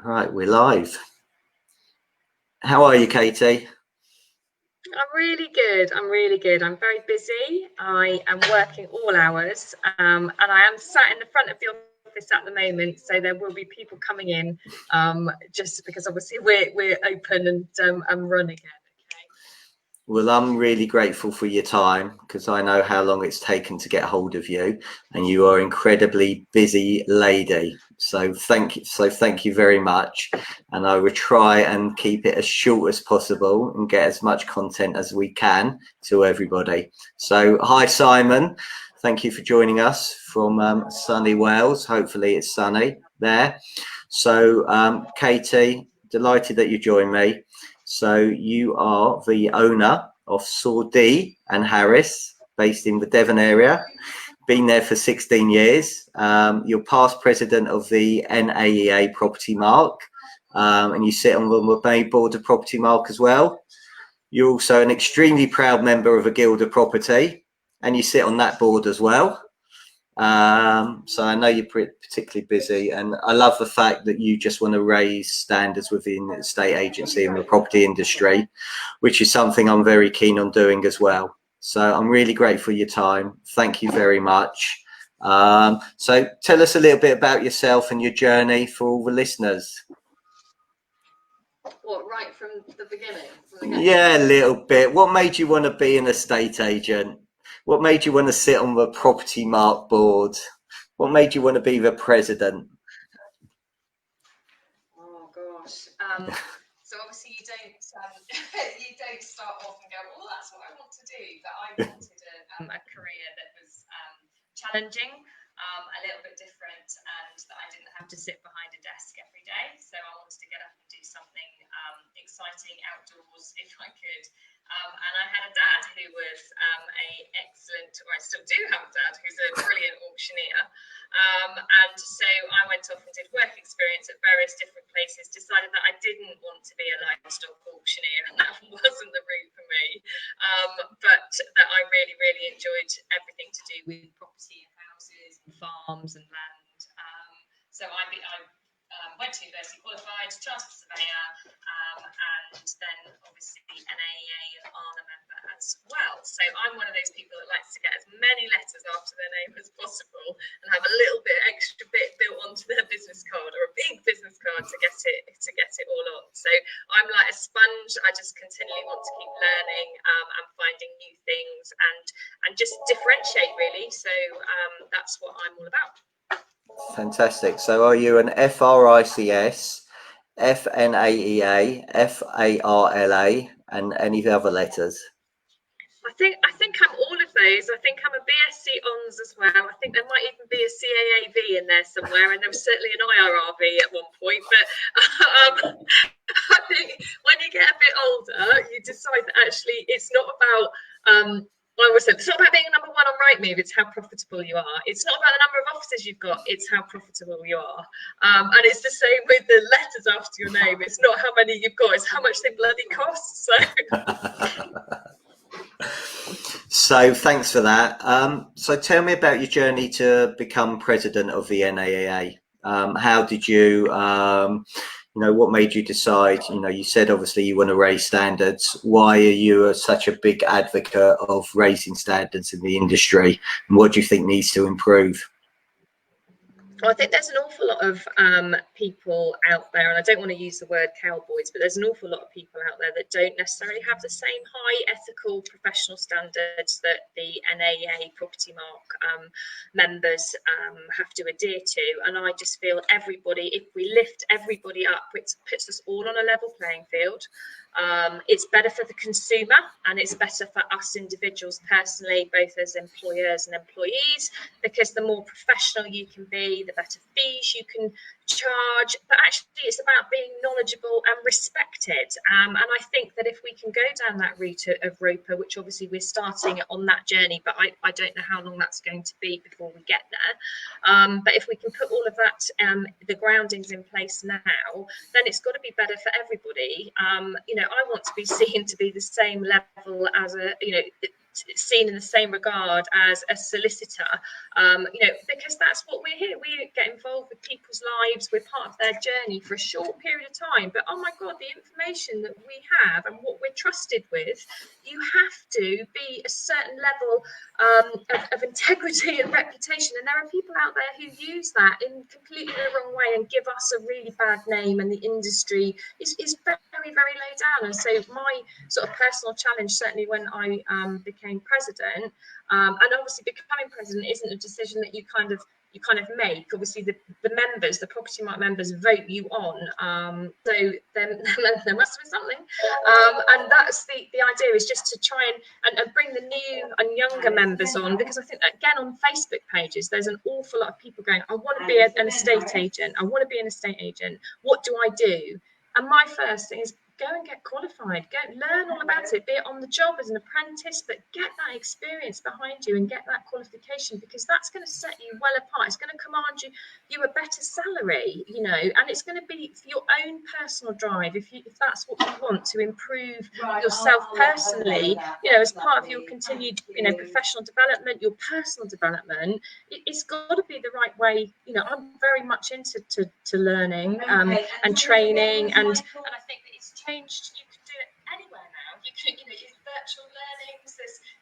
Right, we're live. How are you, Katie? I'm really good. I'm very busy. I am working all hours, and I am sat in the front of the office at the moment. So there will be people coming in, just because obviously we're open and running again. Well, I'm really grateful for your time because I know how long it's taken to get hold of you, and you are an incredibly busy lady. So thank you. So thank you very much. And I will try and keep it as short as possible and get as much content as we can to everybody. So hi, Simon. Thank you for joining us from sunny Wales. Hopefully it's sunny there. So Katie, delighted that you joined me. So you are the owner of Sordee and Harris, based in the Devon area. Been there for 16 years. You're past president of the NAEA Property Mark, and you sit on the main board of Property Mark as well. You're also an extremely proud member of a guild of property, and you sit on that board as well. So I know you're particularly busy, and I love the fact that you just want to raise standards within the estate agency and the property industry, which is something I'm very keen on doing as well. So I'm really grateful for your time. Thank you very much. So tell us a little bit about yourself and your journey for all the listeners. What, right from the beginning? Yeah, a little bit. What made you want to be an estate agent? What made you want to sit on the Property Mark board? What made you want to be the president? Oh gosh. So obviously you don't you don't start off and go, well, that's what I want to do. But I wanted a career that was challenging, a little bit different, and that I didn't have to sit behind a desk every day. So I wanted to get up and do something exciting outdoors if I could. And I had a dad who was I still do have a dad who's a brilliant auctioneer. And so I went off and did work experience at various different places, decided that I didn't want to be a livestock auctioneer, and that wasn't the route for me. But that I really, really enjoyed everything to do with property and houses and farms and land. So I went to university, qualified, chartered surveyor, and then obviously NAEA are a member as well. So I'm one of those people that likes to get as many letters after their name as possible and have a little bit extra bit built onto their business card, or a big business card to get it all on. So I'm like a sponge. I just continually want to keep learning and finding new things and just differentiate really. So that's what I'm all about. Fantastic. So are you an FRICS, FNAEA, FARLA, and any other letters? I think I'm all of those. I think I'm a BSc Hons as well. I think there might even be a CAAV in there somewhere, and there was certainly an IRRV at one point. But I think when you get a bit older, you decide that actually it's not about I always said it's not about being number one on Rightmove, it's how profitable you are. It's not about the number of offices you've got, it's how profitable you are. And it's the same with the letters after your name. It's not how many you've got, it's how much they bloody cost. So thanks for that. So tell me about your journey to become president of the NAAA. How did you, what made you decide, you said obviously you want to raise standards. Why are you such a big advocate of raising standards in the industry? And what do you think needs to improve? Well, I think there's an awful lot of people out there, and I don't want to use the word cowboys, but there's an awful lot of people out there that don't necessarily have the same high ethical professional standards that the NAA Property Mark members have to adhere to. And I just feel everybody, if we lift everybody up, it puts us all on a level playing field. It's better for the consumer, and it's better for us individuals personally, both as employers and employees, because the more professional you can be, the better fees you can charge. But actually it's about being knowledgeable and respected, and I think that if we can go down that route of ROPA, which obviously we're starting on that journey, but I don't know how long that's going to be before we get there, but if we can put all of that the groundings in place now, then it's got to be better for everybody. I want to be seen to be the same level as seen in the same regard as a solicitor, because that's what we're here. We get involved with people's lives. We're part of their journey for a short period of time. But oh my God, the information that we have and what we're trusted with, you have to be a certain level of integrity and reputation. And there are people out there who use that in completely the wrong way and give us a really bad name, and the industry is very, very low down. And so my sort of personal challenge, certainly when I became president, and obviously becoming president isn't a decision that you kind of make. Obviously the members, the property market members, vote you on, so then there must have been something, and that's the idea, is just to try and bring the new and younger members on, because I think that, again, on Facebook pages there's an awful lot of people going, I want to be an estate agent, I want to be an estate agent, what do I do? And my first thing is, go and get qualified, go learn all about it, be it on the job as an apprentice, but get that experience behind you and get that qualification, because that's going to set you well apart. It's going to command you a better salary, and it's going to be for your own personal drive, if that's what you want, to improve yourself personally, as part of your continued professional development, your personal development. It's got to be the right way. I'm very much into learning and training, and I think that it's changed. You can do it anywhere now. You can, use virtual learnings.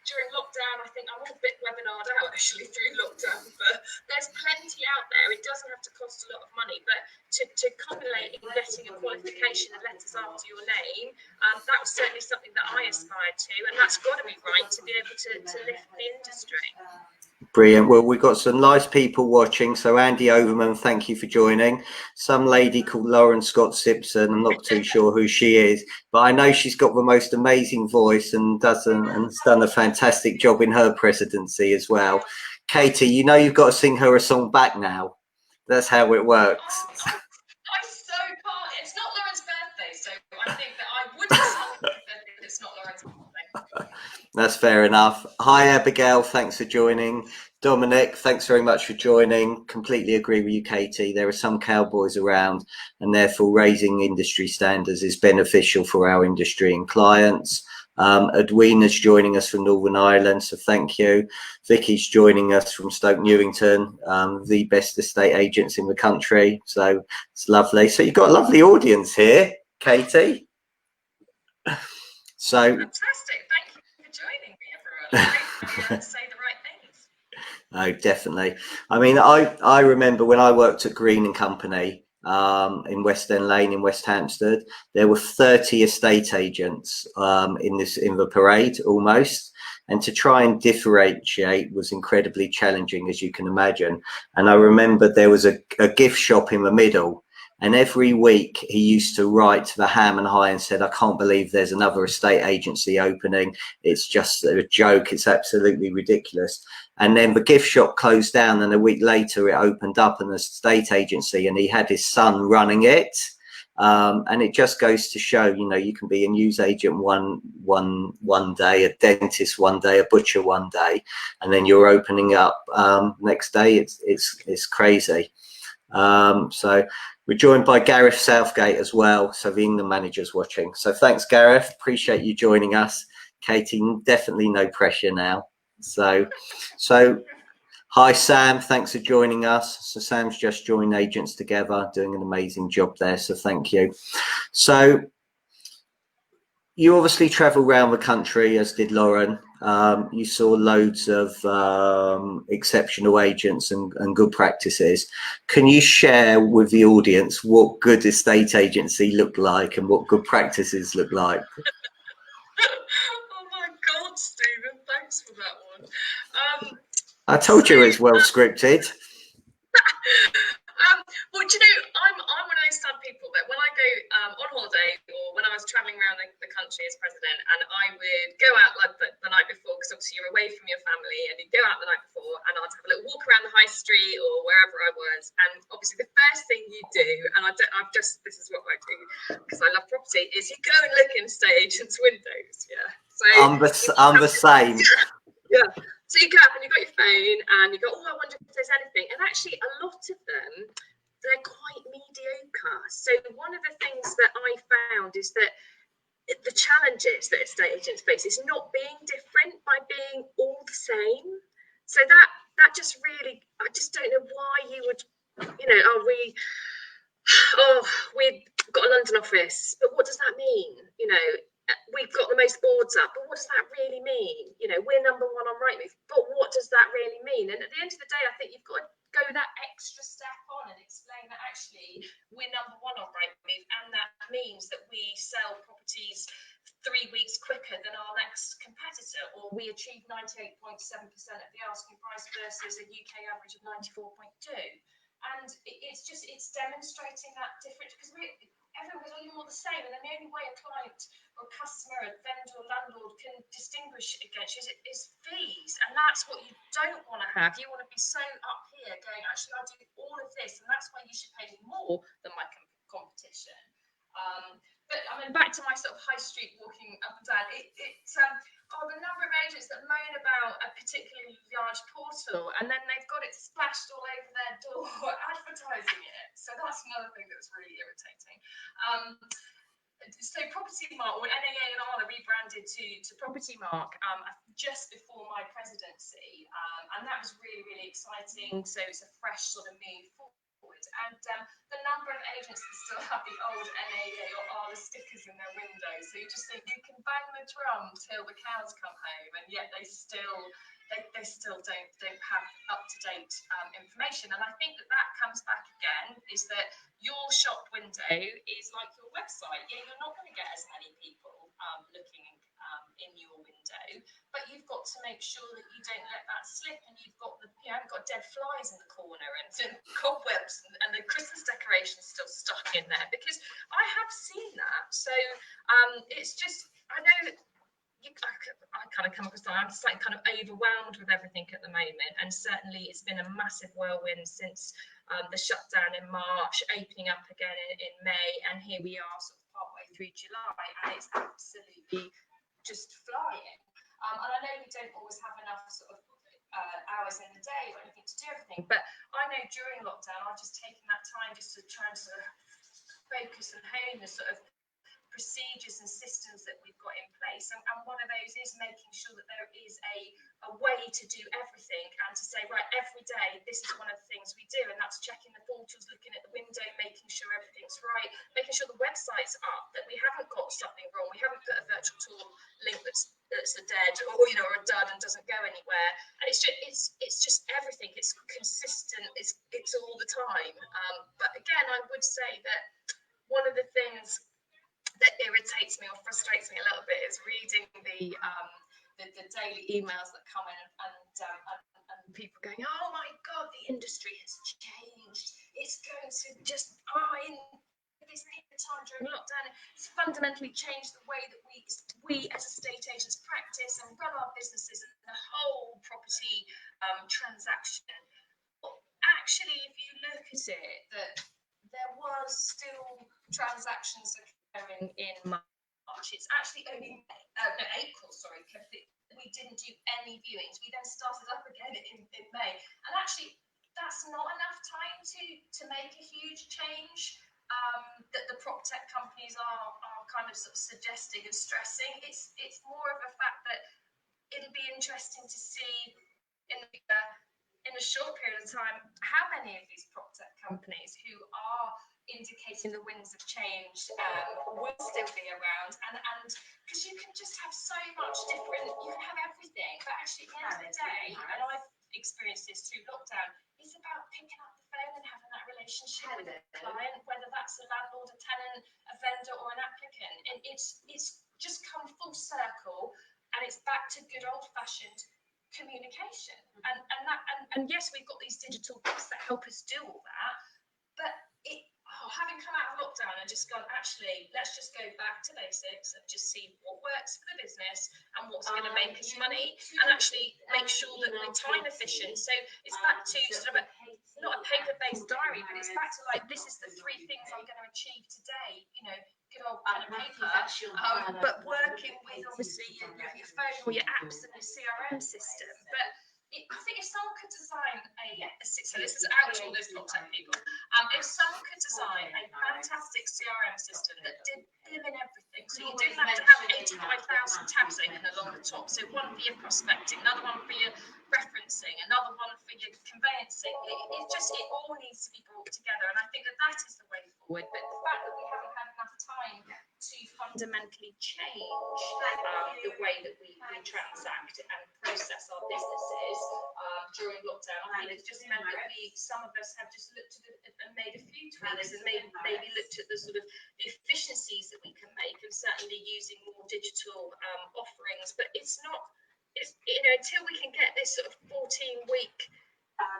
During lockdown, I think I'm all a bit webinared out actually through lockdown, but there's plenty out there. It doesn't have to cost a lot of money, but to culminate in getting a qualification and letters after your name, that was certainly something that I aspired to, and that's got to be right to be able to lift the industry. Brilliant. Well, we've got some nice people watching. So Andy Overman, thank you for joining. Some lady called Lauren Scott Simpson, I'm not too sure who she is, but I know she's got the most amazing voice and has done a fantastic job in her presidency as well. Katie, you've got to sing her a song back now. That's how it works. Oh, I so can't. It's not Lauren's birthday, so I think that I would have sung her birthday, but it's not Lauren's birthday. That's fair enough. Hi, Abigail. Thanks for joining. Dominic, thanks very much for joining. Completely agree with you, Katie. There are some cowboys around, and therefore raising industry standards is beneficial for our industry and clients. Edwina's joining us from Northern Ireland, so thank you. Vicky's joining us from Stoke Newington, the best estate agents in the country. So it's lovely. So you've got a lovely audience here, Katie. So fantastic. Thank you for joining me, everyone. Hopefully say the right things. Oh, definitely. I mean, I remember when I worked at Greene Company in West End Lane in West Hampstead, there were 30 estate agents in the parade almost. And to try and differentiate was incredibly challenging, as you can imagine. And I remember there was a gift shop in the middle. And every week he used to write to the Ham and High and said, I can't believe there's another estate agency opening. It's just a joke. It's absolutely ridiculous. And then the gift shop closed down, and a week later it opened up an estate agency, and he had his son running it. And it just goes to show, you can be a news agent one day, a dentist one day, a butcher one day, and then you're opening up next day. It's crazy. So we're joined by Gareth Southgate as well, so the England manager's watching. So thanks, Gareth. Appreciate you joining us. Katie, definitely no pressure now. So hi, Sam. Thanks for joining us. So Sam's just joined Agents Together, doing an amazing job there. So thank you. So you obviously travel around the country, as did Lauren. You saw loads of exceptional agents and good practices. Can you share with the audience what good estate agency looked like and what good practices look like? Oh my God, Stephen, thanks for that one. I told you it's well scripted. Well, I'm one of those sad people that when I go on holiday, or when I was traveling around the country as president, and I would go out like the night before, because obviously you're away from your family, and you go out the night before, and I'd have a little walk around the high street or wherever I was, and obviously the first thing you do, and this is what I do because I love property, is you go and look in estate agents' windows. Yeah, so I'm the same. Yeah. So you go up and you've got your phone and you go, I wonder if there's anything. And actually a lot of them, they're quite mediocre. So one of the things that I found is that the challenges that estate agents face is not being different by being all the same. So that just really, I just don't know why you would, we've got a London office, but what does that mean? We've got the most boards up, but what does that really mean? We're number one on Rightmove, but what does that really mean? And at the end of the day, I think you've got to go that extra step on and explain that actually we're number one on Rightmove, and that means that we sell properties 3 weeks quicker than our next competitor, or we achieve 98.7% of the asking price versus a UK average of 94.2. And it's demonstrating that difference, because everyone's all more the same, and then the only way a client or a customer, a vendor or landlord can distinguish against you is fees, and that's what you don't want to have. You want to be so up here going, actually, I'll do all of this, and that's why you should pay me more than my competition. But I mean, back to my sort of high street walking up and down, the number of agents that moan about a particularly large portal, and then they've got it splashed all over their door advertising it. So that's another thing that's really irritating. So Property Mark, or NAA and Arla rebranded to Property Mark just before my presidency, and that was really, really exciting. So it's a fresh sort of move forward. And the number of agents that still have the old NAA or Arla stickers in their windows, so you just think you can bang the drum till the cows come home, and yet they still don't have up-to-date information. And I think that comes back again, is that your shop window is like your website. Yeah, you're not going to get as many people looking in your window, but you've got to make sure that you don't let that slip, and you haven't got dead flies in the corner and cobwebs and the Christmas decorations still stuck in there, because I have seen that. So it's just, I know I kind of come across that I'm just like kind of overwhelmed with everything at the moment, and certainly it's been a massive whirlwind since the shutdown in March, opening up again in May, and here we are sort of partway through July, and it's absolutely just flying. And I know we don't always have enough sort of hours in the day or anything to do everything, but I know during lockdown I've just taken that time just to try and sort of focus and hone the sort of procedures and systems that we've got in place, and one of those is making sure that there is a way to do everything, and to say, right, every day this is one of the things we do, and that's checking the portals, looking at the window, making sure everything's right, making sure the website's up, that we haven't got something wrong, we haven't put a virtual tool link that's a dead or a dud and doesn't go anywhere. And it's just everything, it's consistent, it's all the time. But again, I would say that one of the things that irritates me or frustrates me a little bit is reading the daily emails that come in, and people going, oh my God, the industry has changed. It's going to just, in this time during lockdown, it's fundamentally changed the way that we as estate agents practice and run our businesses and the whole property transaction. Well, actually, if you look at it, that there was still transactions occurring in March. It's actually only April, sorry, we didn't do any viewings. We then started up again in May, and actually that's not enough time to make a huge change that the prop tech companies are kind of sort of suggesting and stressing. It's more of a fact that it'll be interesting to see in a short period of time how many of these prop tech companies who are indicating the winds of change will still be around, and because you can just have so much different, you can have everything, but actually at the end of the day, and I've experienced this through lockdown, it's about picking up the phone and having that relationship with a client, whether that's a landlord, a tenant, a vendor or an applicant, and it's just come full circle, and it's back to good old-fashioned communication. And yes, we've got these digital books that help us do all that, but having come out of lockdown and just gone, actually, let's just go back to basics and just see what works for the business and what's going to make us money, and actually make sure that we're time efficient. So it's back to sort of not a paper-based diary, but it's back to like, this is the 3 things I'm going to achieve today, good old pen and paper, but working with obviously your phone or your apps and your CRM system. But I think if someone could design so this is out to all those top 10 people, If someone could design a fantastic CRM system that did them in everything, so you didn't have to have 85,000 tabs open along the top, so one for your prospecting, another one for your referencing, another one for your conveyancing, it all needs to be brought together, and I think that is the way forward. But the fact that we haven't had enough time to fundamentally change the way that we transact and process our businesses during lockdown, I think it's just meant that some of us have just looked at it and made a few tweaks and maybe looked at the sort of efficiencies that we can make, and certainly using more digital offerings. But it's until we can get this sort of 14-week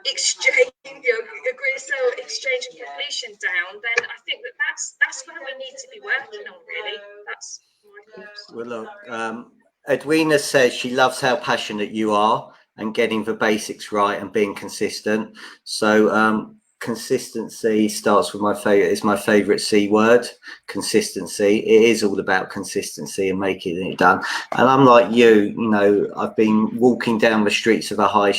exchange, agree to sell, exchange and completion down, then I think that's where we need to be working on, really. That's my thoughts. Well, look, Edwina says she loves how passionate you are and getting the basics right and being consistent. So consistency starts with my favorite C word, consistency. It is all about consistency and making it done. And I'm like you, I've been walking down the streets of a high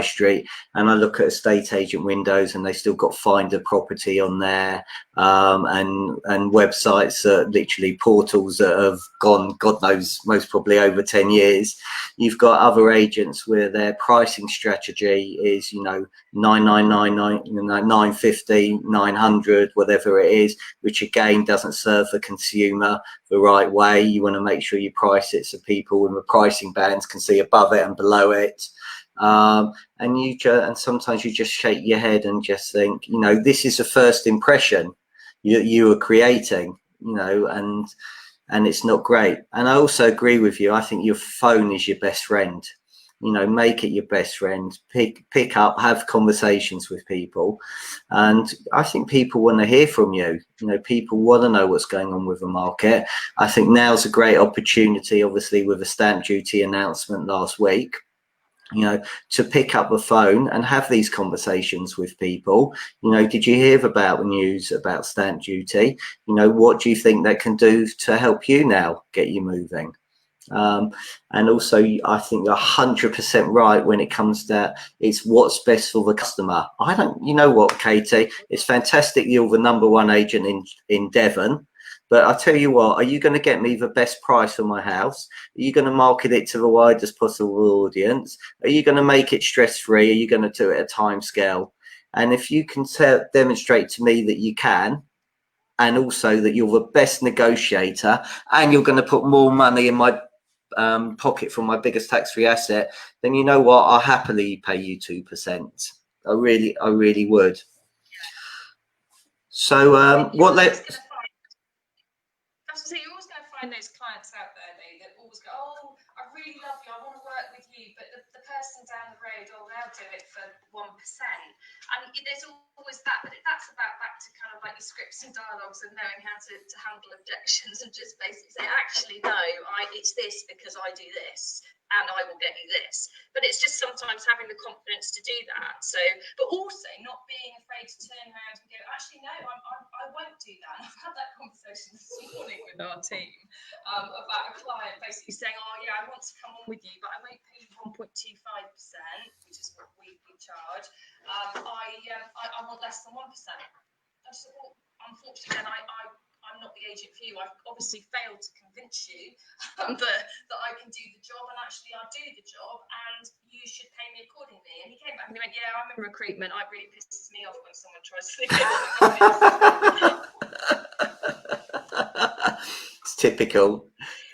street, and I look at estate agent windows and they still got find a property on there, and websites, literally portals that have gone, God knows, most probably over 10 years. You've got other agents where their pricing strategy is, 999, 950, 900, whatever it is, which again doesn't serve the consumer the right way. You want to make sure you price it so people in the pricing bands can see above it and below it. And sometimes you just shake your head and just think, this is a first impression you are creating, and it's not great. And I also agree with you. I think your phone is your best friend. Make it your best friend. Pick up, have conversations with people, and I think people want to hear from you. People want to know what's going on with the market. I think now's a great opportunity, obviously, with the stamp duty announcement last week, to pick up the phone and have these conversations with people. Did you hear about the news about stamp duty? What do you think that can do to help you now get you moving? And also, I think you're 100% right when it comes to it's what's best for the customer. You know what, Katie, it's fantastic you're the number one agent in Devon, but I tell you what, are you going to get me the best price for my house? Are you going to market it to the widest possible audience? Are you going to make it stress-free? Are you going to do it at Timescale? And if you can demonstrate to me that you can, and also that you're the best negotiator, and you're going to put more money in my pocket from my biggest tax-free asset, then you know what, I'll happily pay you 2%. I really would. So you're always going to find those clients out there, that always go, oh, I really love you, I want to work with you, but the person down the road, they'll do it for 1%. And there's always that, but that's back to kind of like your scripts and dialogues and knowing how to handle objections and just basically say, actually, no, it's this because I do this and I will get you this. But it's just sometimes having the confidence to do that. So, but also not being afraid to turn around and go, actually, no, I won't do that. And I've had that conversation this morning with our team about a client basically saying, oh, yeah, I want to come on with you, but I won't pay you 1.25%, which is what we charge. I want less than 1%. I said, well, unfortunately, then I'm not the agent for you. I've obviously failed to convince you that I can do the job, and actually I do the job, and you should pay me accordingly. And he came back and he went, yeah, I'm in recruitment. It really pisses me off when someone tries to It's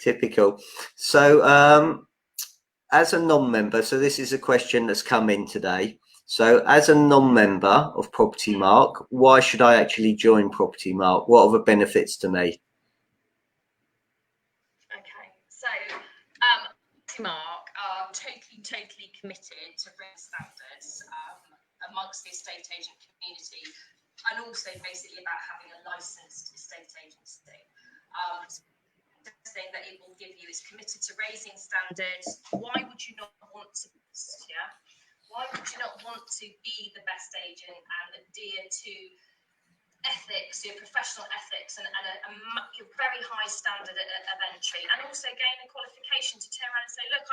typical. So as a non-member, so this is a question that's come in today. So as a non-member of Property Mark, why should I actually join Property Mark? What are the benefits to me? Okay, so Property Mark are totally committed to real standards amongst the estate agent community, and also basically about having a licensed estate agency. The thing that it will give you is committed to raising standards. Why would you not want to? Why would you not want to be the best agent and adhere to ethics, your professional ethics, and a very high standard of entry, and also gain a qualification to turn around and say, look,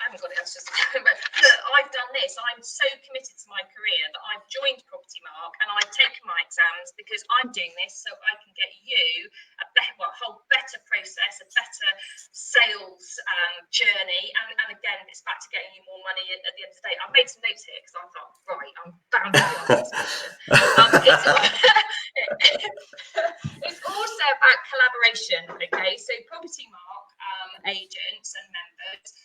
I haven't got the answers, but look, I've done this. I'm so committed to my career that I've joined Property Mark and I've taken my exams because I'm doing this so I can get you a whole better process, a better sales journey, and again, it's back to getting you more money at the end of the day. I've made some notes here because I thought, right, I'm bound to be on this mission. It's also about collaboration. Okay, so Property Mark agents and members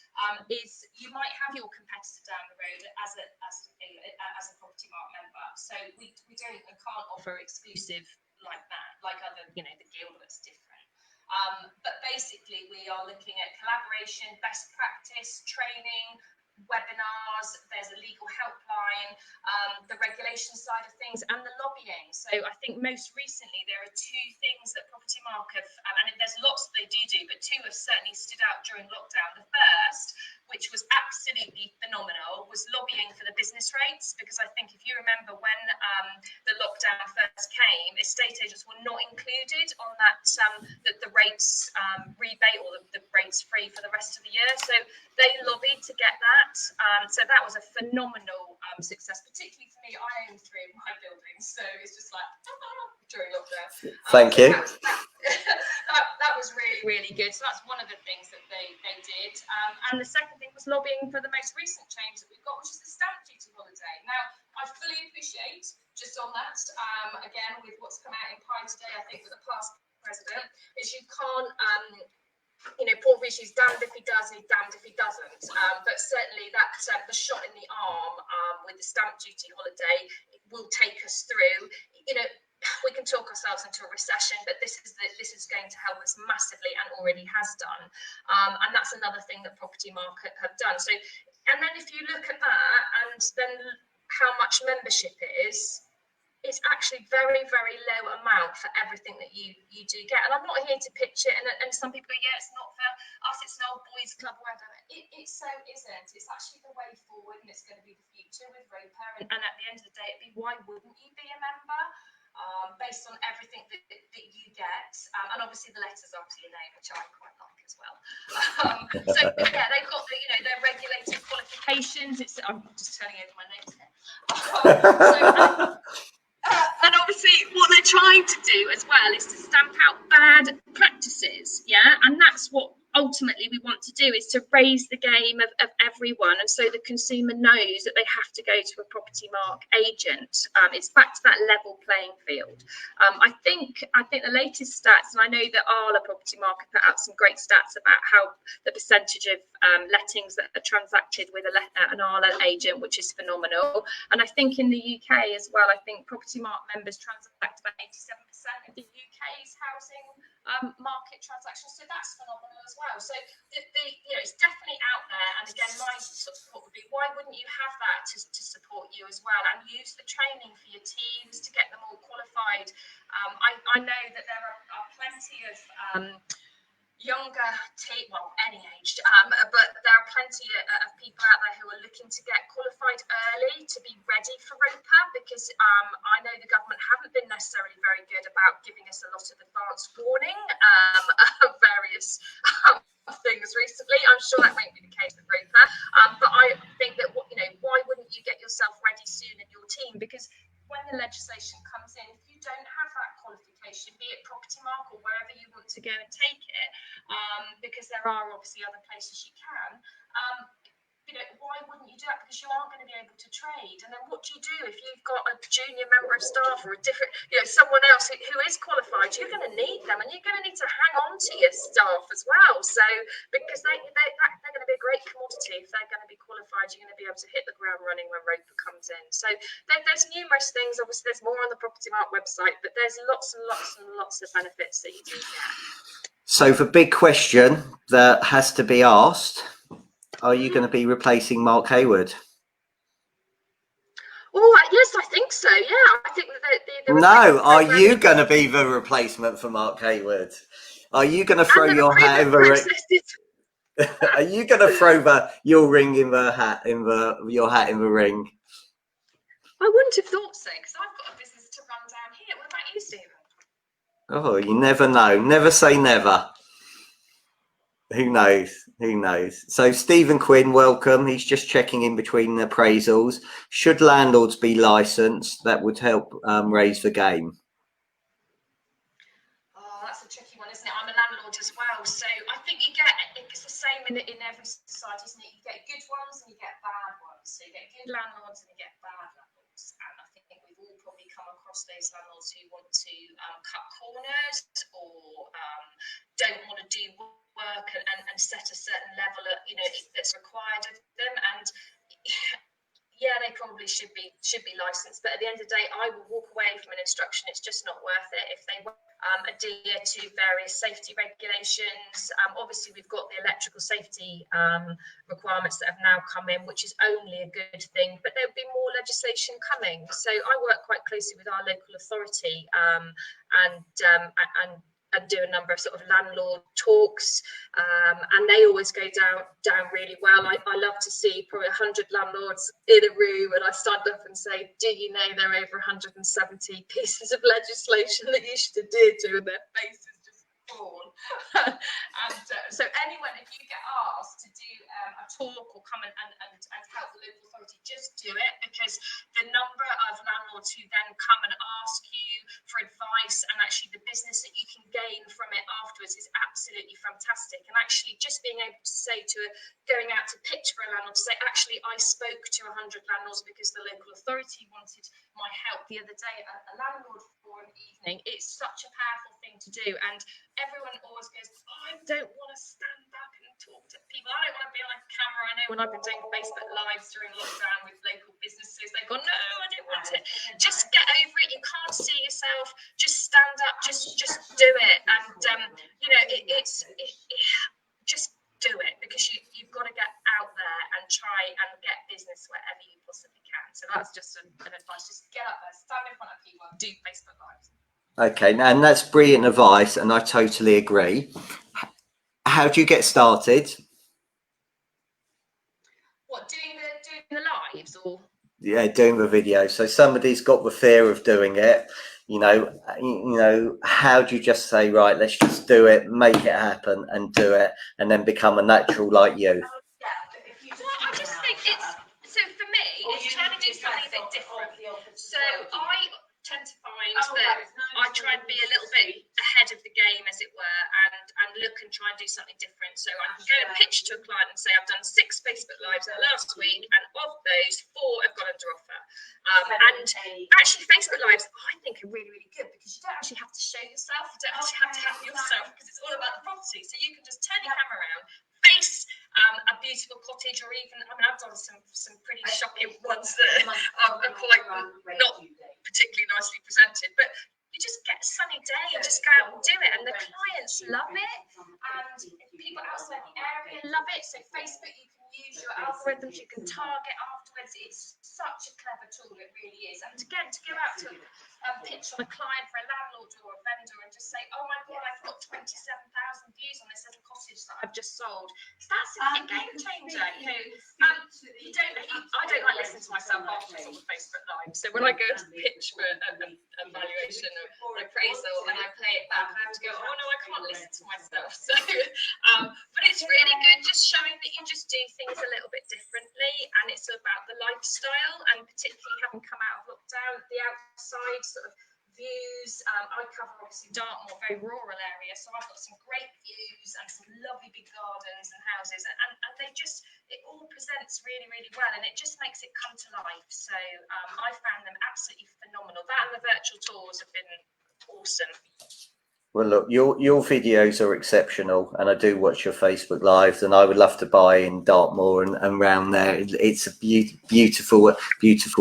is you might have your competitor down the road as a Property Mark member. So we don't and can't offer exclusive like that, like other, the guild that's different. But basically, we are looking at collaboration, best practice, training, webinars, there's a legal helpline, the regulation side of things, and the lobbying. So I think most recently there are two things that Property Mark have, and there's lots that they do, but two have certainly stood out during lockdown. The first, which was absolutely phenomenal, was lobbying for the business rates, because I think if you remember when the lockdown first came, estate agents were not included on that, the rates rebate, or the rates free for the rest of the year. So they lobbied to get that. So that was a phenomenal success, particularly for me. I own 3 of my buildings, so it's just like during lockdown. Thank you. That was really, really good. So that's one of the things that they did. And the second thing was lobbying for the most recent change that we've got, which is the stamp duty holiday. Now, I fully appreciate, just on that, again, with what's come out in Pine today, I think, with the past president, is you can't, Paul Vichy's damned if he does, he's damned if he doesn't. But certainly that the shot in the arm with the stamp duty holiday will take us through. We can talk ourselves into a recession, but this is going to help us massively, and already has done. And that's another thing that Property Mark have done. So, and then if you look at that, and then how much membership is, it's actually very, very low amount for everything that you do get. And I'm not here to pitch it, and some people go, yeah, it's not for us, it's an old boys club, whatever. It so isn't. It's actually the way forward, and it's going to be the future with Roper. And at the end of the day, it'd be, why wouldn't you be a member? Based on everything that you get, and obviously the letters are to your name, which I quite like as well. So yeah, they've got their regulated qualifications. I'm just turning over my notes here. And obviously what they're trying to do as well is to stamp out bad practices, and that's what ultimately we want to do, is to raise the game of everyone, and so the consumer knows that they have to go to a Property Mark agent. It's back to that level playing field. I think the latest stats, and I know that Arla Property Mark put out some great stats about how the percentage of lettings that are transacted with an Arla agent, which is phenomenal. And I think in the UK as well, I think Property Mark members transact about 87% of the UK's housing market transactions, so that's phenomenal as well. So it's definitely out there. And again, my support would be, why wouldn't you have that to support you as well, and use the training for your teams to get them all qualified. I know that there are plenty of younger any aged, but there are plenty of people out there who are looking to get qualified early to be ready for Roper, because I know the government haven't been necessarily very good about giving us a lot of advance warning of various things recently. I'm sure that won't be the case with Roper, but I think that why wouldn't you get yourself ready soon in your team? Because when the legislation comes in, if you don't have that qualification, be it Property Mark or wherever you want to go and take it, because there are obviously other places you can, why wouldn't you do that? Because you aren't going to be able to trade. And then what do you do if you've got a junior member of staff or a different, someone else who is qualified? You're going to need them, and you're going to need to hang on to your staff as well. So because they're going to be a great commodity. If they're going to be qualified, you're going to be able to hit the ground running when Roper comes in. So there's numerous things. Obviously, there's more on the Property Mark website, but there's lots and lots and lots of benefits that you do get. So the big question that has to be asked: are you going to be replacing Mark Hayward? Oh, yes, I think so. Yeah, I think that No, are you going to be the replacement for Mark Hayward? Are you going to throw your hat in the ring? Are you going to throw your ring in the hat your hat in the ring? I wouldn't have thought so, because I've got a business to run down here. What about you, Stephen? Oh, you never know. Never say never. Who knows? Who knows? So Stephen Quinn, welcome. He's just checking in between the appraisals. Should landlords be licensed? That would help raise the game. Oh, that's a tricky one, isn't it? I'm a landlord as well, so I think it's the same in every society, isn't it? You get good ones and you get bad ones. So you get good landlords and you get bad landlords. And I think we've all probably come across those landlords who want to cut corners or don't want to do work and set a certain level of, that's required of them. And yeah, they probably should be licensed, but at the end of the day, I will walk away from an instruction. It's just not worth it if they adhere to various safety regulations. Obviously, we've got the electrical safety requirements that have now come in, which is only a good thing, but there'll be more legislation coming. So I work quite closely with our local authority and do a number of sort of landlord talks, and they always go down really well. I love to see probably 100 landlords in a room, and I stand up and say, do you know there are over 170 pieces of legislation that you should adhere to, and their faces just fall. So anyone, if you get asked to do a talk or come and help the local authority, just do it, because the number of landlords who then come and ask you for advice, and actually the business that you can gain from it afterwards is absolutely fantastic. And actually just being able to say going out to pitch for a landlord, to say, actually, I spoke to 100 landlords because the local authority wanted my help the other day at a landlord forum evening. It's such a powerful thing to do. And everyone always goes, I don't want to stand up and talk to people. I don't want to be on a camera. I know when I've been doing Facebook Lives during lockdown with local businesses, they go, no, I don't want it. Just get over it. You can't see yourself. Just stand up. Just do it. And just do it, because you've got to get out there and try and get business wherever you possibly can. So that's just an advice. Just get up there, stand in front of people, do Facebook Lives. Okay, and that's brilliant advice, and I totally agree. How do you get started? What, doing the lives, or? Yeah, doing the video. So somebody's got the fear of doing it. How do you just say, right, let's just do it, make it happen, and do it, and then become a natural like you? Well, I just think so for me, it's trying to do something a bit different. So I tend to find that I try and be a little bit ahead of the game, as it were, and look and try and do something different. So I can go and pitch to a client and say, I've done 6 Facebook Lives in the last week, and of those, 4 have gone under offer. And actually, Facebook Lives, I think, are really, really good, because you don't actually have to show yourself. You don't actually have to have yourself, because it's all about the property. So you can just turn your camera around, face a beautiful cottage, or even, I've done some pretty shocking ones that are quite not particularly nicely presented, but you just get a sunny day and just go out and do it, and the clients love it, and people outside the area love it. So Facebook, you can use your algorithms, you can target afterwards. It's such a clever tool, it really is. And again, to go out to pitch on a client for a landlord or a vendor and just say, oh my god, I've got 27,000 views on this little cottage that I've just sold. That's a game changer. I don't like listening to myself after it's on the Facebook Live. So when I go to pitch for a valuation or an appraisal and I play it back, I have to go, oh no, I can't listen to myself. So, but it's really good, just showing that you just do things a little bit differently, and it's about the lifestyle, and particularly having come out of lockdown, the outside sort of views. I cover obviously Dartmoor, very rural area, so I've got some great views and some lovely big gardens and houses, and it all presents really, really well, and it just makes it come to life. So I found them absolutely phenomenal. That and the virtual tours have been awesome. Well, look, your videos are exceptional, and I do watch your Facebook Lives, and I would love to buy in Dartmoor and around there. It's a beautiful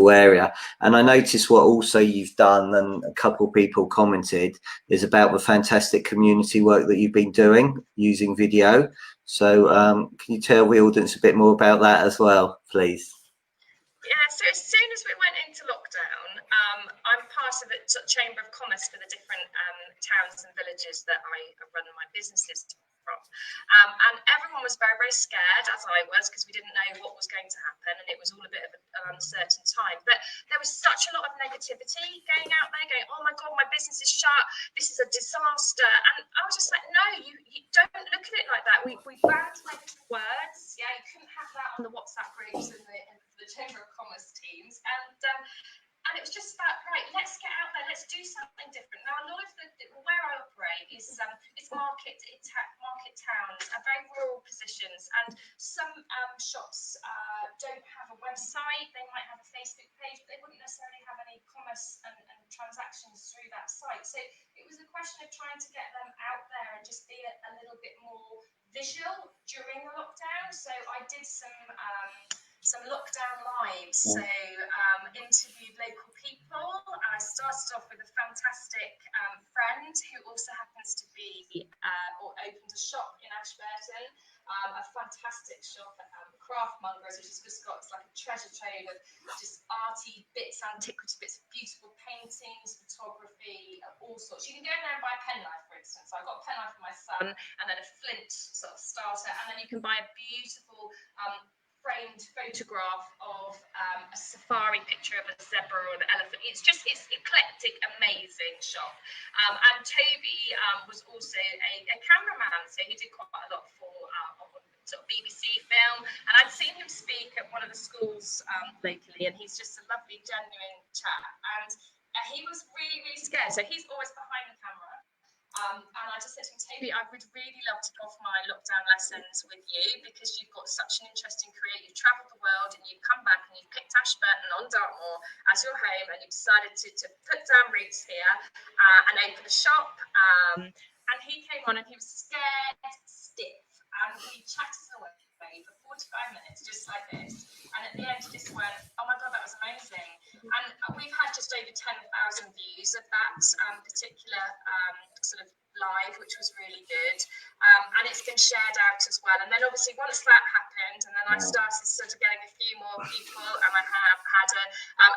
area. And I noticed what also you've done, and a couple of people commented, is about the fantastic community work that you've been doing using video. So can you tell the audience a bit more about that as well, please? Yeah, so as soon as we went into lockdown, I'm part of the Chamber of Commerce for the different towns and villages that I run my businesses from. And everyone was very, very scared, as I was, because we didn't know what was going to happen, and it was all a bit of an uncertain time. But there was such a lot of negativity going out there, going, oh my God, my business is shut, this is a disaster. And I was just like, no, you don't look at it like that. We banned negative words. Yeah, you couldn't have that on the WhatsApp groups and the Chamber of Commerce teams. And it was just about, right, let's get out there, let's do something different. Now, a lot of where I operate is market towns, very rural positions, and some shops don't have a website. They might have a Facebook page, but they wouldn't necessarily have any commerce and transactions through that site. So it was a question of trying to get them out there and just be a little bit more visual during the lockdown. So I did some lockdown lives, so interviewed local people. I started off with a fantastic friend who also happens to be or opened a shop in Ashburton, a fantastic shop at Craftmongers, which has just got like a treasure trove of just arty bits, antiquity bits, beautiful paintings, photography, all sorts. You can go there and buy a penknife, for instance. I got a penknife for my son, and then a flint sort of starter, and then you can buy a beautiful framed photograph of a safari picture of a zebra or an elephant. It's eclectic, amazing shop. And Toby was also a cameraman, so he did quite a lot for sort of BBC film. And I'd seen him speak at one of the schools locally, and he's just a lovely, genuine chap. And he was really, really scared. So he's always behind the camera. And I just said to him, Toby, I would really love to go off my lockdown lessons with you, because you've got such an interesting career. You've travelled the world and you've come back and you've picked Ashburton on Dartmoor as your home, and you've decided to put down roots here and open a shop. And he came on and he was scared stiff, and we chatted away for 45 minutes, just like this. And at the end, he just went, oh my God, that was amazing. And we've had just over 10,000 views of that particular sort of live, which was really good. And it's been shared out as well. And then obviously once that happened, and then I started sort of getting a few more people, and I have had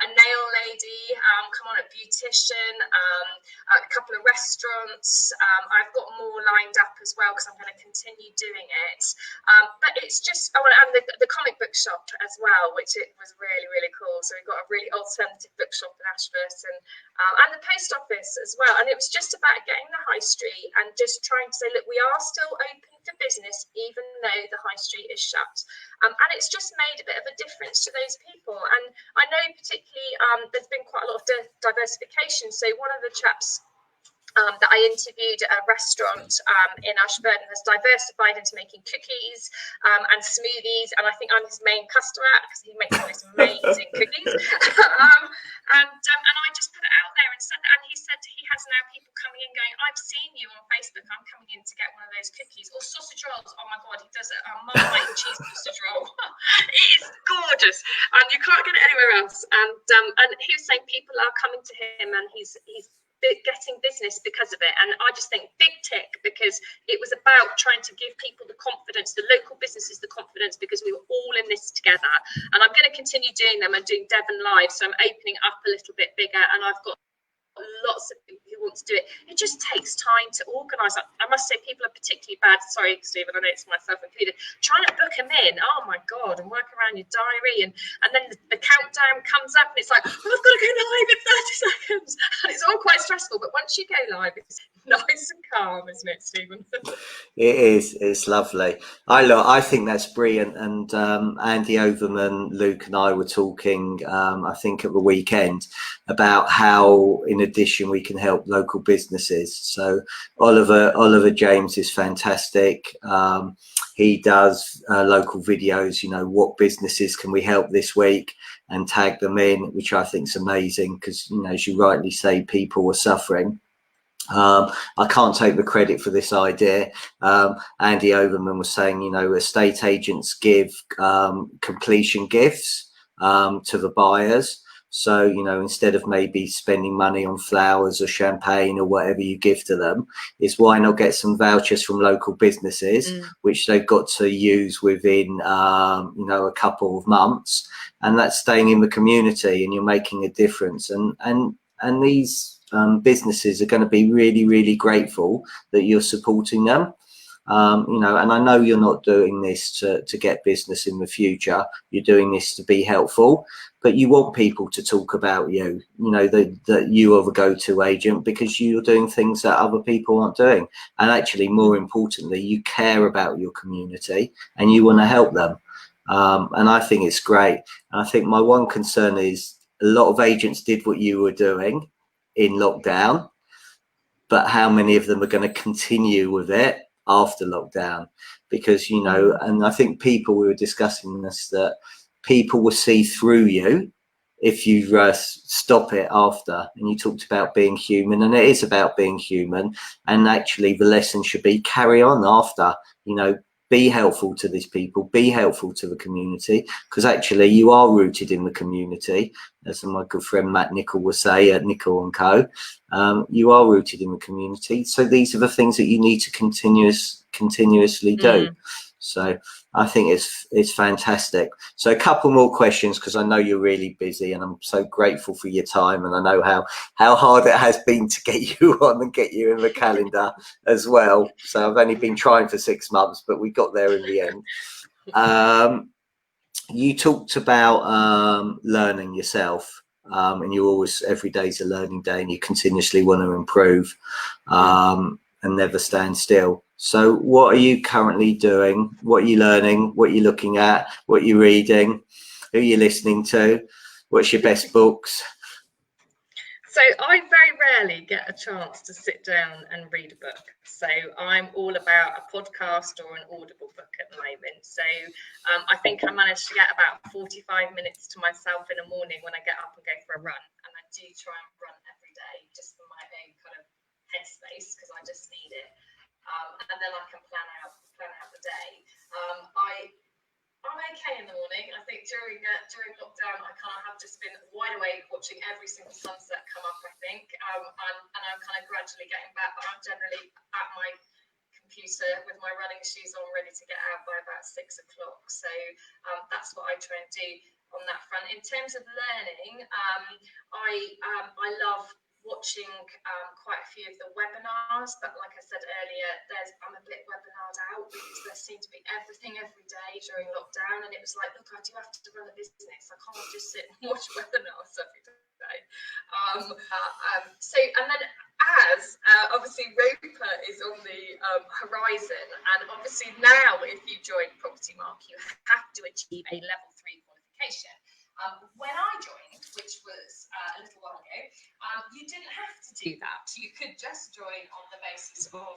a nail lady come on, a beautician, a couple of restaurants. I've got more lined up as well, because I'm going to continue doing it. But it's just, and the comic book shop as well, which it was really, really cool. So we've got a really alternative bookshop in Ashburton, and the post office as well. And it was just about getting the high street and just trying to say, look, we are still open for business, even though the high street is shut. And it's just made a bit of a difference to those people. And I know particularly there's been quite a lot of diversification. So one of the chaps that I interviewed at a restaurant in Ashburton has diversified into making cookies and smoothies, and I think I'm his main customer because he makes the most amazing cookies. And I just put it out there and he said he has now people coming in going, I've seen you on Facebook, I'm coming in to get one of those cookies. Or sausage rolls, oh my God, he does a Marmite and cheese sausage roll. It is gorgeous, and you can't get it anywhere else. And he was saying people are coming to him, and he's getting business because of it. And I just think big tick, because it was about trying to give people the confidence, the local businesses the confidence, because we were all in this together. And I'm going to continue doing them and doing Devon Live, so I'm opening up a little bit bigger, and I've got lots of people who want to do it. It just takes time to organise. I must say, people are particularly bad, sorry Stephen, I know it's myself included, trying to book them in, oh my God, and work around your diary, and then the countdown comes up and it's like, oh, I've got to go live in 30 seconds, and it's all quite stressful. But once you go live, it's nice and calm, isn't it, Stephen? It is. It's lovely. I think that's brilliant. And Andy Overman, Luke, and I were talking, I think, at the weekend about how, in addition, we can help local businesses. So Oliver James is fantastic. He does local videos. You know, what businesses can we help this week, and tag them in, which I think is amazing, because, you know, as you rightly say, people were suffering. I can't take the credit for this idea. Andy Overman was saying, you know, estate agents give completion gifts to the buyers. So, you know, instead of maybe spending money on flowers or champagne or whatever you give to them, is why not get some vouchers from local businesses, which they've got to use within, you know, a couple of months, and that's staying in the community, and you're making a difference. And these businesses are going to be really, really grateful that you're supporting them. You know, and I know you're not doing this to get business in the future. You're doing this to be helpful, but you want people to talk about you, you know, that you are the go-to agent because you're doing things that other people aren't doing. And actually, more importantly, you care about your community and you want to help them. And I think it's great. And I think my one concern is a lot of agents did what you were doing in lockdown, but how many of them are going to continue with it after lockdown? Because, you know, and I think we were discussing this, that people will see through you if you stop it after. And you talked about being human, and it is about being human. And actually the lesson should be carry on after, you know, be helpful to these people, be helpful to the community, because actually you are rooted in the community, as my good friend Matt Nicol will say at Nicol and Co. You are rooted in the community, so these are the things that you need to continuously do. So I think it's fantastic. So a couple more questions, because I know you're really busy, and I'm so grateful for your time, and I know how hard it has been to get you on and get you in the calendar as well. So I've only been trying for 6 months, but we got there in the end. You talked about learning yourself, and you always, every day's a learning day, and you continuously want to improve and never stand still. So what are you currently doing? What are you learning? What are you looking at? What are you reading? Who are you listening to? What's your best books? So I very rarely get a chance to sit down and read a book. So I'm all about a podcast or an Audible book at the moment. So I think I managed to get about 45 minutes to myself in the morning when I get up and go for a run. And I do try and run every day just for my own kind of headspace, because I just need it. And then I can plan out the day. I'm okay in the morning. I think during lockdown, I kind of have just been wide awake watching every single sunset come up, I think. And I'm kind of gradually getting back, but I'm generally at my computer with my running shoes on, ready to get out by about 6 o'clock. So that's what I try and do on that front. In terms of learning, I love watching quite a few of the webinars, but like I said earlier, I'm a bit webinared out because there seemed to be everything every day during lockdown, and it was like, look, I do have to run a business. I can't just sit and watch webinars every day. And then obviously Roper is on the horizon, and obviously now if you join Property Mark, you have to achieve a level 3 qualification. When I joined, which was a little while ago, you didn't have to do that. You could just join on the basis of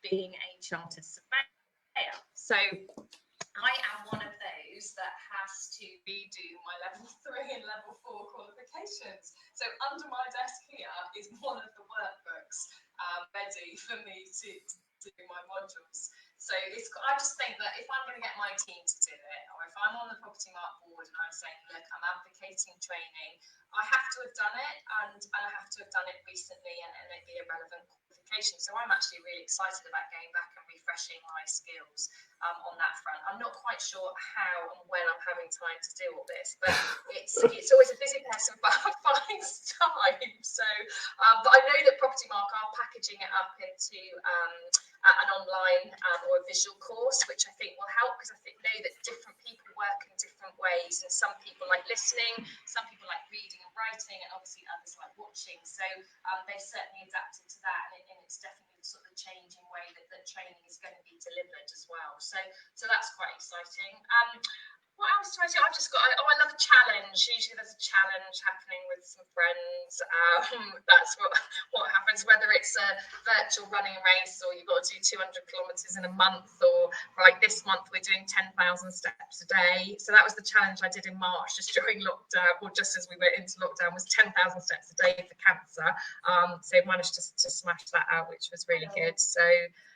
being a chartered surveyor. So I am one of those that has to redo my level 3 and level 4 qualifications. So under my desk here is one of the workbooks ready for me to do my modules. So I just think that if I'm going to get my team to do it, or if I'm on the Property Mark board and I'm saying, look, I'm advocating training, I have to have done it, and I have to have done it recently, and it be a relevant qualification. So I'm actually really excited about going back and refreshing my skills on that front. I'm not quite sure how and when I'm having time to do all this, but it's always a busy person, but I find time. So, but I know that Property Mark are packaging it up into an online or a visual course, which I think will help, because I know that different people work in different ways, and some people like listening, some people like reading and writing, and obviously others like watching. So they've certainly adapted to that, and it's definitely the sort of changing way that training is going to be delivered as well. So that's quite exciting. What else do I do? I've just got, I love a challenge. Usually there's a challenge happening with some friends. That's what happens, whether it's a virtual running race, or you've got to do 200 kilometers in a month, or like this month we're doing 10,000 steps a day. So that was the challenge I did in March, just during lockdown, or just as we went into lockdown, was 10,000 steps a day for cancer. So I managed to smash that out, which was really good. So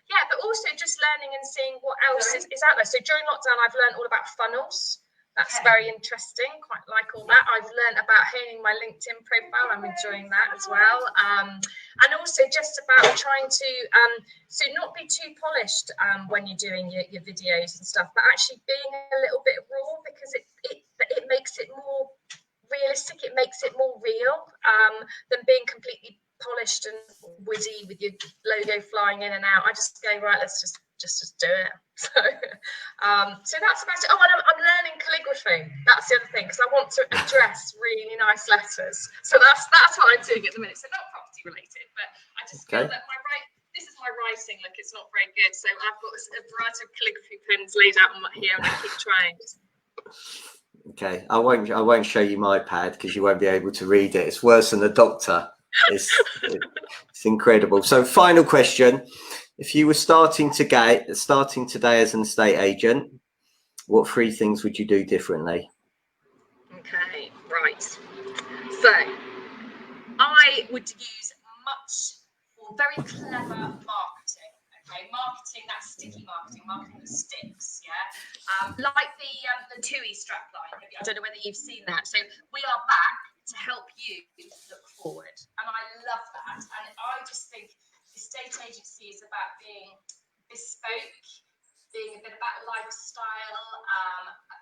yeah, but also just learning and seeing what else is out there. So during lockdown, I've learned all about funnels. That's very interesting, quite like all that. I've learned about honing my LinkedIn profile. I'm enjoying that as well. And also just about trying to, so not be too polished when you're doing your videos and stuff, but actually being a little bit raw, because it makes it more realistic, it makes it more real than being completely polished and witty with your logo flying in and out. I just go, right, let's just just do it. So that's about it. Oh, and I'm learning calligraphy. That's the other thing, because I want to address really nice letters. So that's what I'm doing at the minute. So not property related, but I just feel that this is my writing. Look, it's not very good. So I've got a variety of calligraphy pens laid out here, and I keep trying. Okay, I won't show you my pad because you won't be able to read it. It's worse than the doctor. It's incredible. So final question. If you were starting today as an estate agent, what 3 things would you do differently? Okay, right. So I would use very clever marketing. Okay, marketing, that's sticky marketing that sticks. Yeah, like the TUI strapline. I don't know whether you've seen that. So we are back to help you look forward, and I love that. And I just think estate agency is about being bespoke, being a bit about lifestyle,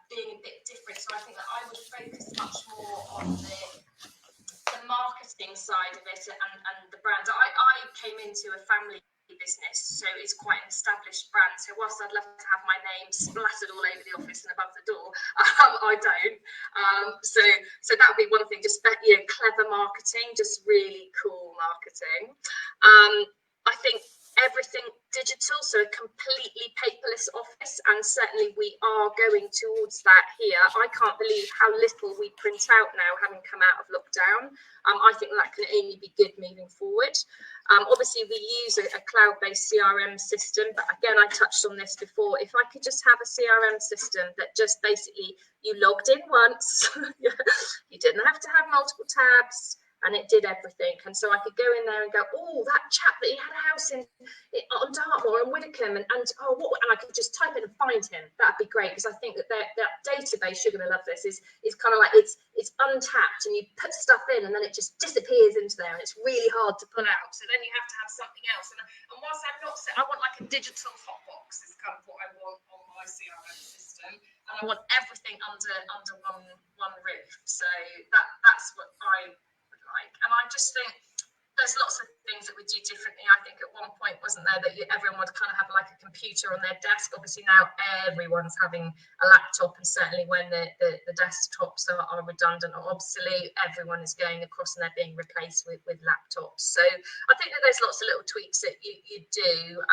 being a bit different. So I think that I would focus much more on the marketing side of it and the brand. I came into a family business, so it's quite an established brand. So whilst I'd love to have my name splattered all over the office and above the door, I don't. So that would be one thing, just clever marketing, just really cool marketing. I think everything digital, so a completely paperless office, and certainly we are going towards that here. I can't believe how little we print out now, having come out of lockdown. I think that can only be good moving forward. Obviously, we use a cloud-based CRM system, but again, I touched on this before. If I could just have a CRM system that just basically you logged in once, you didn't have to have multiple tabs, and it did everything. And so I could go in there and go, oh, that chap that he had a house on Dartmoor and Widdicombe, and I could just type in and find him. That'd be great, because I think that database, you're going to love this, is kind of like it's untapped, and you put stuff in and then it just disappears into there, and it's really hard to pull out. So then you have to have something else. And whilst I'm not set, I want like a digital hotbox is kind of what I want on my CRM system, and I want everything under one roof. So that's what I like. And I just think there's lots of things that we do differently. I think at one point, wasn't there, that everyone would kind of have like a computer on their desk. Obviously now everyone's having a laptop, and certainly when the desktops are redundant or obsolete, everyone is going across and they're being replaced with laptops. So I think that there's lots of little tweaks that you do.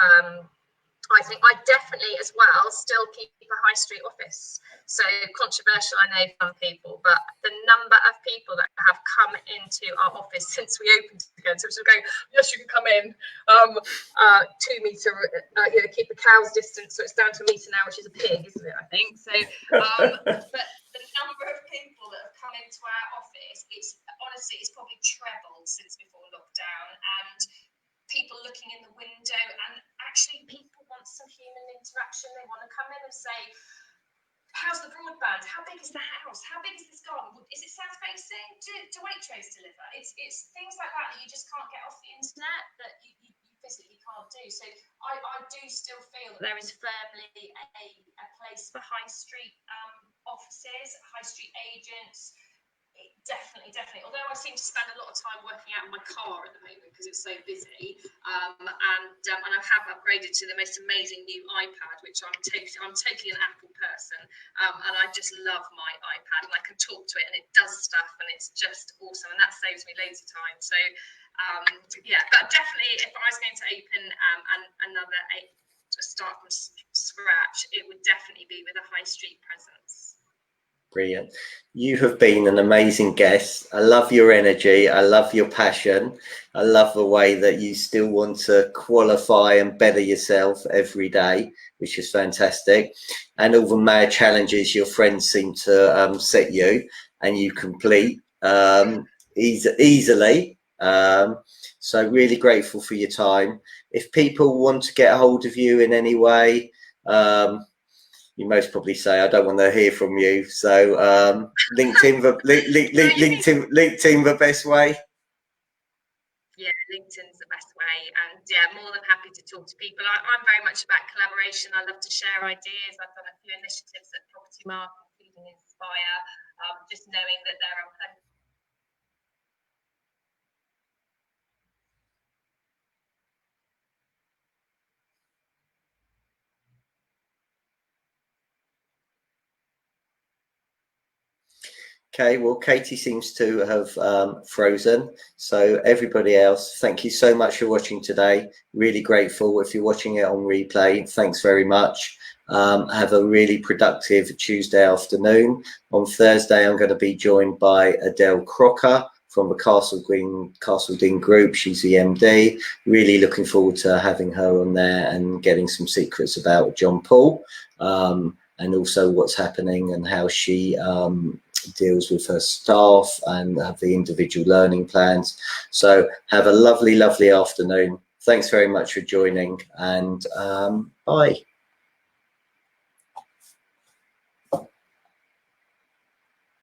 I think I definitely as well still keep a high street office. So controversial, I know, some people, but the number of people that have come into our office since we opened again, so it's going, yes, you can come in, 2 meter, keep the cow's distance, so it's down to a meter now, which is a pig, isn't it, I think. So, but the number of people that have come into our office, it's probably trebled since before lockdown, and people looking in the window, and actually people want some human interaction. They want to come in and say, how's the broadband? How big is the house? How big is this garden? Is it south facing? Do Waitrose deliver? It's things like that you just can't get off the internet, that you physically can't do. So I do still feel that there is firmly a place for high street offices, high street agents. Definitely. Although I seem to spend a lot of time working out in my car at the moment because it's so busy, and I have upgraded to the most amazing new iPad, which I'm totally an Apple person, and I just love my iPad, and I can talk to it, and it does stuff, and it's just awesome, and that saves me loads of time. So but definitely, if I was going to open start from scratch, it would definitely be with a high street presence. Brilliant. You have been an amazing guest. I love your energy. I love your passion. I love the way that you still want to qualify and better yourself every day, which is fantastic. And all the mad challenges your friends seem to set you, and you complete easily. So really grateful for your time. If people want to get a hold of you in any way, you most probably say, I don't want to hear from you. So LinkedIn, LinkedIn, the best way. Yeah, LinkedIn's the best way, and more than happy to talk to people. I'm very much about collaboration. I love to share ideas. I've done a few initiatives at Property Mark, including Inspire, just knowing that there are plenty Okay, well, Katie seems to have frozen. So everybody else, thank you so much for watching today. Really grateful. If you're watching it on replay, thanks very much. Have a really productive Tuesday afternoon. On Thursday, I'm going to be joined by Adele Crocker from the Castle Dean Group. She's the MD. Really looking forward to having her on there and getting some secrets about John Paul, and also what's happening and how she deals with her staff and have the individual learning plans. So have a lovely, lovely afternoon. Thanks very much for joining, and bye.